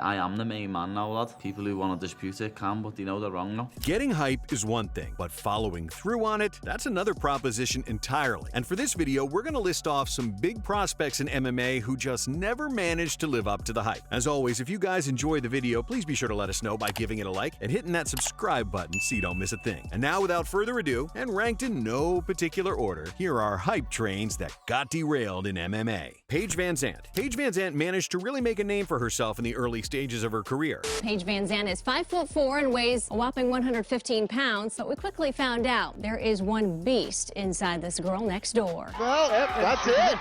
I am the main man now, lad. People who want to dispute it can, but they know they're wrong now. Getting hype is one thing, but following through on it, that's another proposition entirely. And for this video, we're going to list off some big prospects in MMA who just never managed to live up to the hype. As always, if you guys enjoy the video, please be sure to let us know by giving it a like and hitting that subscribe button so you don't miss a thing. And now, without further ado, and ranked in no particular order, here are hype trains that got derailed in MMA. Paige VanZant. Paige VanZant managed to really make a name for herself in the early stages of her career. Paige VanZant is 5'4" and weighs a whopping 115 pounds, but we quickly found out there is one beast inside this girl next door. Well, that's it.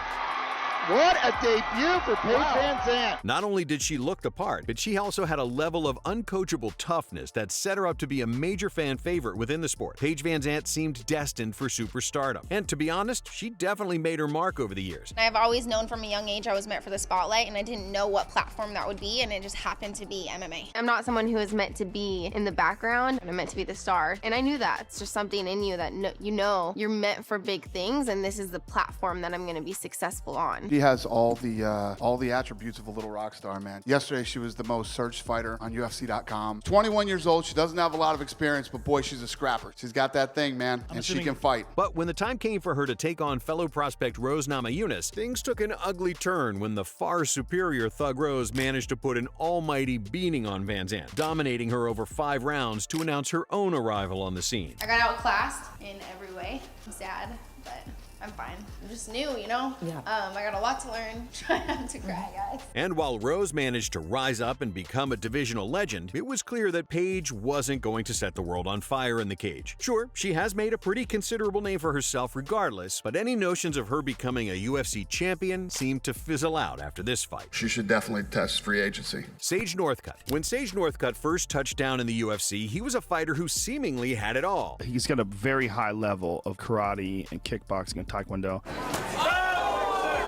What a debut for Paige VanZant. Not only did she look the part, but she also had a level of uncoachable toughness that set her up to be a major fan favorite within the sport. Paige VanZant seemed destined for superstardom. And to be honest, she definitely made her mark over the years. I've always known from a young age I was meant for the spotlight, and I didn't know what platform that would be, and it just happened to be MMA. I'm not someone who is meant to be in the background, and I'm meant to be the star. And I knew that. It's just something in you that you know you're meant for big things, and this is the platform that I'm going to be successful on. She has all the attributes of a little rock star, man. Yesterday, she was the most searched fighter on UFC.com. 21 years old. She doesn't have a lot of experience, but boy, she's a scrapper. She's got that thing, man, and she can fight. But when the time came for her to take on fellow prospect Rose Namajunas, things took an ugly turn when the far superior Thug Rose managed to put an almighty beating on VanZant, dominating her over 5 rounds to announce her own arrival on the scene. I got outclassed in every way. I'm sad, but I'm fine. I'm just new, you know? Yeah. I got a lot to learn. Try not to cry, guys. And while Rose managed to rise up and become a divisional legend, it was clear that Paige wasn't going to set the world on fire in the cage. Sure, she has made a pretty considerable name for herself regardless, but any notions of her becoming a UFC champion seemed to fizzle out after this fight. She should definitely test free agency. Sage Northcutt. When Sage Northcutt first touched down in the UFC, he was a fighter who seemingly had it all. He's got a very high level of karate and kickboxing and taekwondo.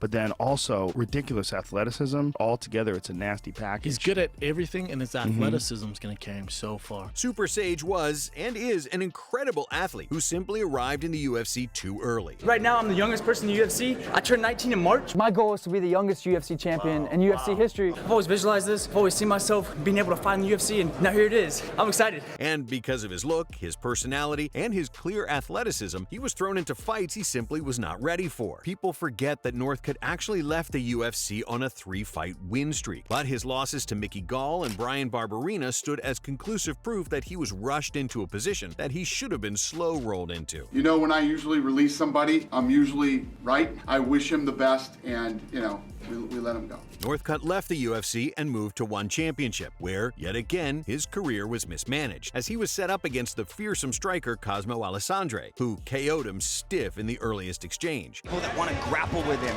But then also ridiculous athleticism. Altogether, it's a nasty package. He's good at everything, and his athleticism is going to carry him so far. Super Sage was, and is, an incredible athlete who simply arrived in the UFC too early. Right now, I'm the youngest person in the UFC. I turned 19 in March. My goal is to be the youngest UFC champion in UFC history. I've always visualized this. I've always seen myself being able to fight in the UFC, and now here it is. I'm excited. And because of his look, his personality, and his clear athleticism, he was thrown into fights he simply was not ready for. People forget that Northcutt actually left the UFC on a 3-fight win streak, but his losses to Mickey Gall and Brian Barberina stood as conclusive proof that he was rushed into a position that he should have been slow-rolled into. You know, when I usually release somebody, I'm usually right. I wish him the best, and, you know, we let him go. Northcutt left the UFC and moved to ONE Championship, where, yet again, his career was mismanaged, as he was set up against the fearsome striker Cosmo Alessandre, who KO'd him stiff in the earliest exchange. People that want to grapple with him.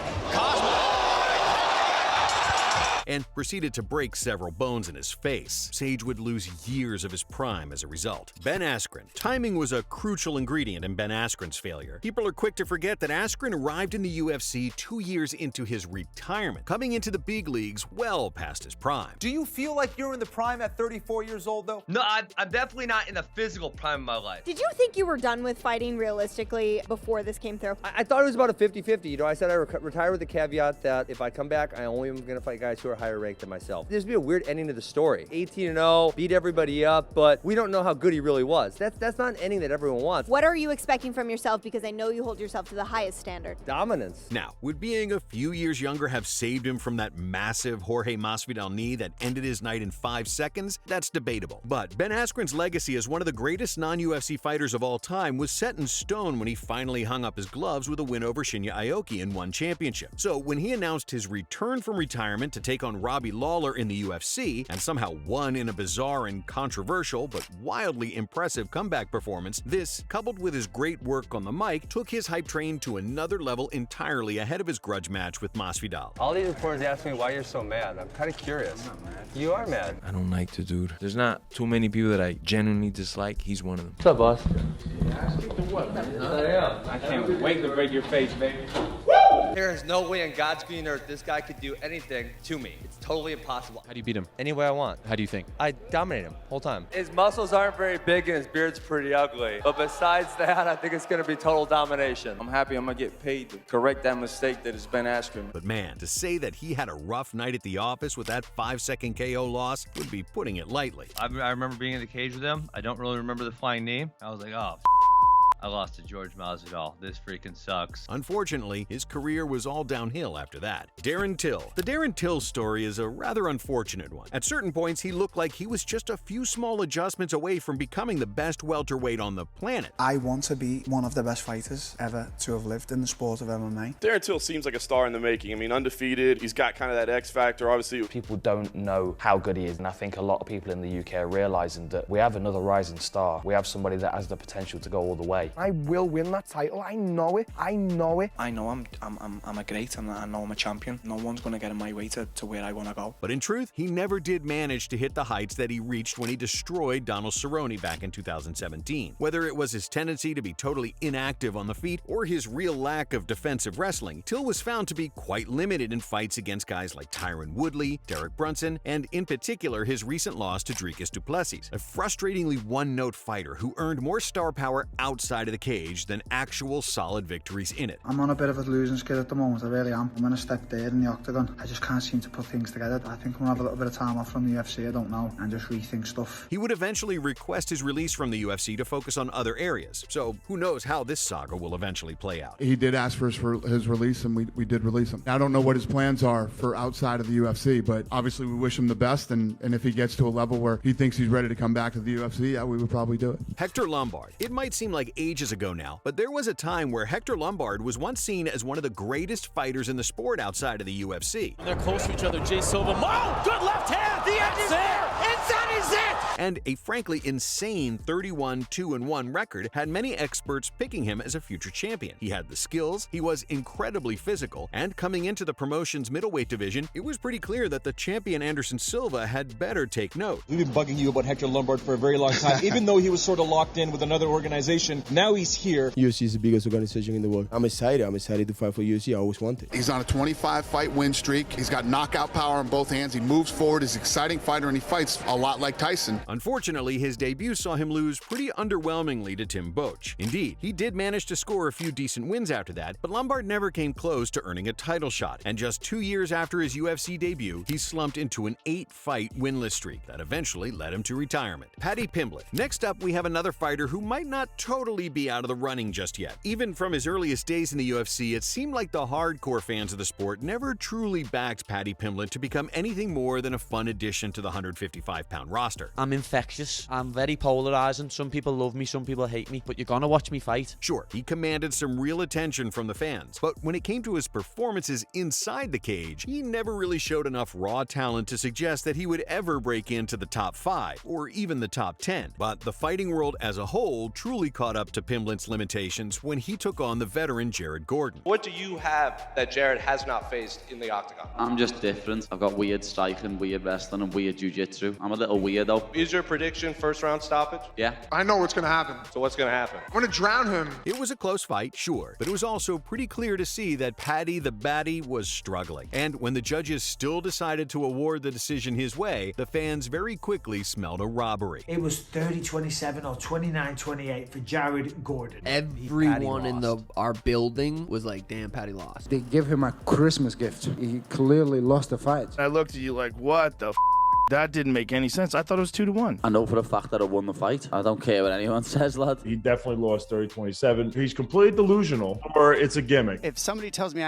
And proceeded to break several bones in his face. Sage would lose years of his prime as a result. Ben Askren. Timing was a crucial ingredient in Ben Askren's failure. People are quick to forget that Askren arrived in the UFC 2 years into his retirement, coming into the big leagues well past his prime. Do you feel like you're in the prime at 34 years old, though? No, I'm definitely not in the physical prime of my life. Did you think you were done with fighting realistically before this came through? I thought it was about a 50-50. You know, I said I retire with the caveat that if I come back, I only am going to fight guys who are higher ranked than myself. There's be a weird ending to the story. 18-0, beat everybody up, but we don't know how good he really was. That's not an ending that everyone wants. What are you expecting from yourself? Because I know you hold yourself to the highest standard. Dominance. Now, would being a few years younger have saved him from that massive Jorge Masvidal knee that ended his night in 5 seconds? That's debatable. But Ben Askren's legacy as one of the greatest non-UFC fighters of all time was set in stone when he finally hung up his gloves with a win over Shinya Aoki in ONE Championship. So when he announced his return from retirement to take on Robbie Lawler in the UFC, and somehow won in a bizarre and controversial but wildly impressive comeback performance, this, coupled with his great work on the mic, took his hype train to another level entirely ahead of his grudge match with Masvidal. All these reporters ask me why you're so mad. I'm kind of curious. You are mad. I don't like the dude. There's not too many people that I genuinely dislike. He's one of them. What's up, boss? I can't wait to break your face, baby. Woo! There is no way in God's green earth this guy could do anything to me. It's totally impossible. How do you beat him? Any way I want. How do you think? I dominate him whole time. His muscles aren't very big and his beard's pretty ugly. But besides that, I think it's going to be total domination. I'm happy I'm going to get paid to correct that mistake that has been Askren. But man, to say that he had a rough night at the office with that 5-second KO loss would be putting it lightly. I remember being in the cage with him. I don't really remember the flying knee. I was like, oh, I lost to George Masvidal. This freaking sucks. Unfortunately, his career was all downhill after that. Darren Till. The Darren Till story is a rather unfortunate one. At certain points, he looked like he was just a few small adjustments away from becoming the best welterweight on the planet. I want to be one of the best fighters ever to have lived in the sport of MMA. Darren Till seems like a star in the making. I mean, undefeated. He's got kind of that X factor, obviously. People don't know how good he is, and I think a lot of people in the UK are realising that we have another rising star. We have somebody that has the potential to go all the way. I will win that title. I know it. I know it. I know I'm a great, and I know I'm a champion. No one's going to get in my way to where I want to go. But in truth, he never did manage to hit the heights that he reached when he destroyed Donald Cerrone back in 2017. Whether it was his tendency to be totally inactive on the feet or his real lack of defensive wrestling, Till was found to be quite limited in fights against guys like Tyron Woodley, Derek Brunson, and in particular his recent loss to Dricus du Plessis, a frustratingly one-note fighter who earned more star power outside of the cage than actual solid victories in it. I'm on a bit of a losing skid at the moment, I really am. I'm in a step there in the octagon. I just can't seem to put things together. I think I'm gonna have a little bit of time off from the UFC, I don't know, and just rethink stuff. He would eventually request his release from the UFC to focus on other areas, so who knows how this saga will eventually play out. He did ask for his release, and we did release him. I don't know what his plans are for outside of the UFC, but obviously we wish him the best, and if he gets to a level where he thinks he's ready to come back to the UFC, yeah, we would probably do it. Hector Lombard. It might seem like ages ago now, but there was a time where Hector Lombard was once seen as one of the greatest fighters in the sport outside of the UFC. They're close to each other. Jay Silva. Oh, good left hand. The end is there. It's that is it. And a frankly insane 31-2-1 record had many experts picking him as a future champion. He had the skills, he was incredibly physical, and coming into the promotion's middleweight division, it was pretty clear that the champion Anderson Silva had better take note. We've been bugging you about Hector Lombard for a very long time. Even though he was sort of locked in with another organization, now he's here. UFC is the biggest organization in the world. I'm excited to fight for UFC. I always wanted. He's on a 25-fight win streak. He's got knockout power in both hands. He moves forward. He's an exciting fighter, and he fights a lot like Tyson. Unfortunately, his debut saw him lose pretty underwhelmingly to Tim Boetsch. Indeed, he did manage to score a few decent wins after that, but Lombard never came close to earning a title shot. And just 2 years after his UFC debut, he slumped into an 8-fight winless streak that eventually led him to retirement. Paddy Pimblett. Next up, we have another fighter who might not totally be out of the running just yet. Even from his earliest days in the UFC, it seemed like the hardcore fans of the sport never truly backed Paddy Pimblett to become anything more than a fun addition to the 155-pound roster. I'm infectious. I'm very polarizing. Some people love me, some people hate me, but you're gonna watch me fight. Sure, he commanded some real attention from the fans, but when it came to his performances inside the cage, he never really showed enough raw talent to suggest that he would ever break into the top 5 or even the top 10. But the fighting world as a whole truly caught up to Pimblett's limitations when he took on the veteran Jared Gordon. What do you have that Jared has not faced in the octagon? I'm just different. I've got weird striking, weird wrestling, and weird jiu-jitsu. I'm a little weirdo. Is your prediction first round stoppage? Yeah. I know what's going to happen. So what's going to happen? I'm going to drown him. It was a close fight, sure, but it was also pretty clear to see that Paddy the Batty was struggling. And when the judges still decided to award the decision his way, the fans very quickly smelled a robbery. It was 30-27 or 29-28 for Jared Gordon. Everyone in our building was like, damn, Paddy lost. They give him a Christmas gift. He clearly lost the fight. I looked at you like, what the f***? That didn't make any sense. I thought it was 2-1. I know for the fact that I won the fight. I don't care what anyone says, lad. He definitely lost 30-27. He's completely delusional, or it's a gimmick. If somebody tells me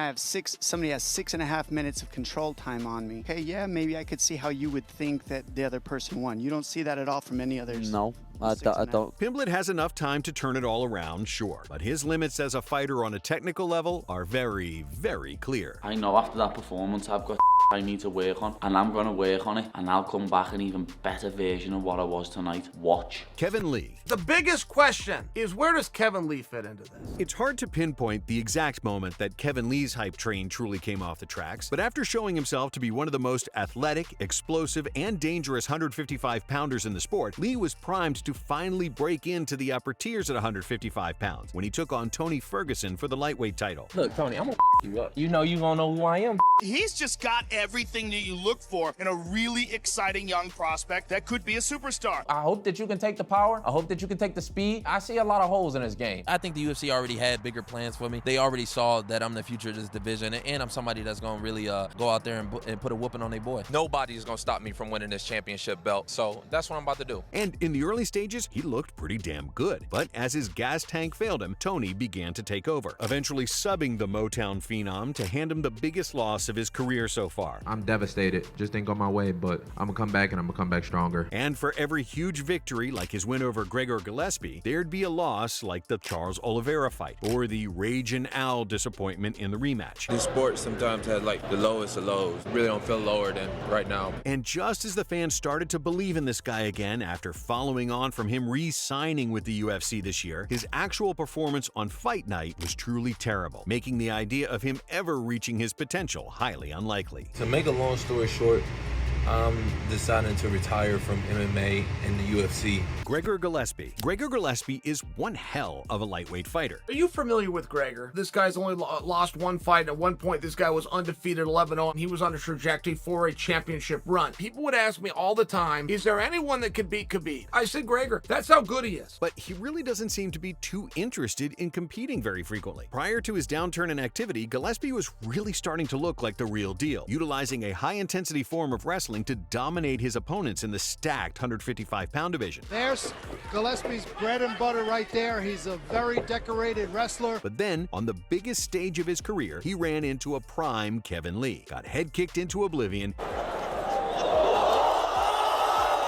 somebody has 6.5 minutes of control time on me, okay, yeah, maybe I could see how you would think that the other person won. You don't see that at all from any others. No. I don't. Pimblett has enough time to turn it all around, sure, but his limits as a fighter on a technical level are very, very clear. I know after that performance I've got I need to work on, and I'm going to work on it, and I'll come back an even better version of what I was tonight. Watch. Kevin Lee. The biggest question is, where does Kevin Lee fit into this? It's hard to pinpoint the exact moment that Kevin Lee's hype train truly came off the tracks, but after showing himself to be one of the most athletic, explosive, and dangerous 155-pounders in the sport, Lee was primed to finally break into the upper tiers at 155 pounds when he took on Tony Ferguson for the lightweight title. Look, Tony, I'm gonna you up. You know you gonna know who I am. He's just got everything that you look for in a really exciting young prospect that could be a superstar. I hope that you can take the power. I hope that you can take the speed. I see a lot of holes in this game. I think the UFC already had bigger plans for me. They already saw that I'm the future of this division, and I'm somebody that's gonna really go out there and put a whooping on their boy. Nobody is gonna stop me from winning this championship belt, so that's what I'm about to do. And in the early stages, he looked pretty damn good. But as his gas tank failed him, Tony began to take over, eventually subbing the Motown phenom to hand him the biggest loss of his career so far. I'm devastated. Just didn't go my way, but I'm gonna come back and I'm gonna come back stronger. And for every huge victory, like his win over Gregor Gillespie, there'd be a loss like the Charles Oliveira fight, or the Ragin' Al disappointment in the rematch. This sport sometimes has like the lowest of lows. Really don't feel lower than right now. And just as the fans started to believe in this guy again after following on from him re-signing with the UFC this year, his actual performance on fight night was truly terrible, making the idea of him ever reaching his potential highly unlikely. To make a long story short, I'm deciding to retire from MMA and the UFC. Gregor Gillespie. Gregor Gillespie is one hell of a lightweight fighter. Are you familiar with Gregor? This guy's only lost one fight, and at one point this guy was undefeated 11-0, and he was on a trajectory for a championship run. People would ask me all the time, is there anyone that could beat Khabib? I said Gregor. That's how good he is. But he really doesn't seem to be too interested in competing very frequently. Prior to his downturn in activity, Gillespie was really starting to look like the real deal, utilizing a high-intensity form of wrestling to dominate his opponents in the stacked 155-pound division. There's Gillespie's bread and butter right there. He's a very decorated wrestler. But then, on the biggest stage of his career, he ran into a prime Kevin Lee, got head kicked into oblivion,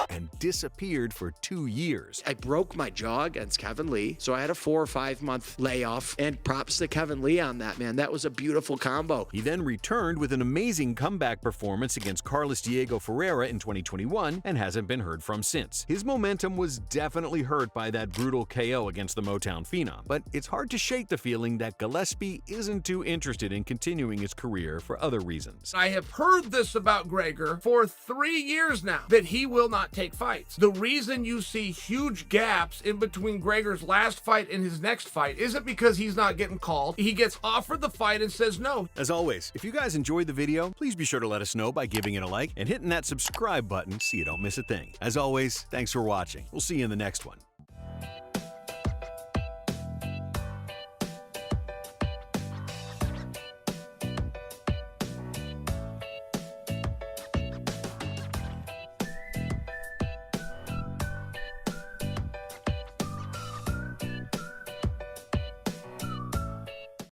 and disappeared for 2 years. I broke my jaw against Kevin Lee, so I had a 4 or 5 month layoff, and props to Kevin Lee on that, man. That was a beautiful combo. He then returned with an amazing comeback performance against Carlos Diego Ferreira in 2021 and hasn't been heard from since. His momentum was definitely hurt by that brutal KO against the Motown phenom, but it's hard to shake the feeling that Gillespie isn't too interested in continuing his career for other reasons. I have heard this about Gregor for 3 years now, that he will not take fights. The reason you see huge gaps in between Gregor's last fight and his next fight isn't because he's not getting called. He gets offered the fight and says no. As always, if you guys enjoyed the video, please be sure to let us know by giving it a like and hitting that subscribe button so you don't miss a thing. As always, thanks for watching. We'll see you in the next one.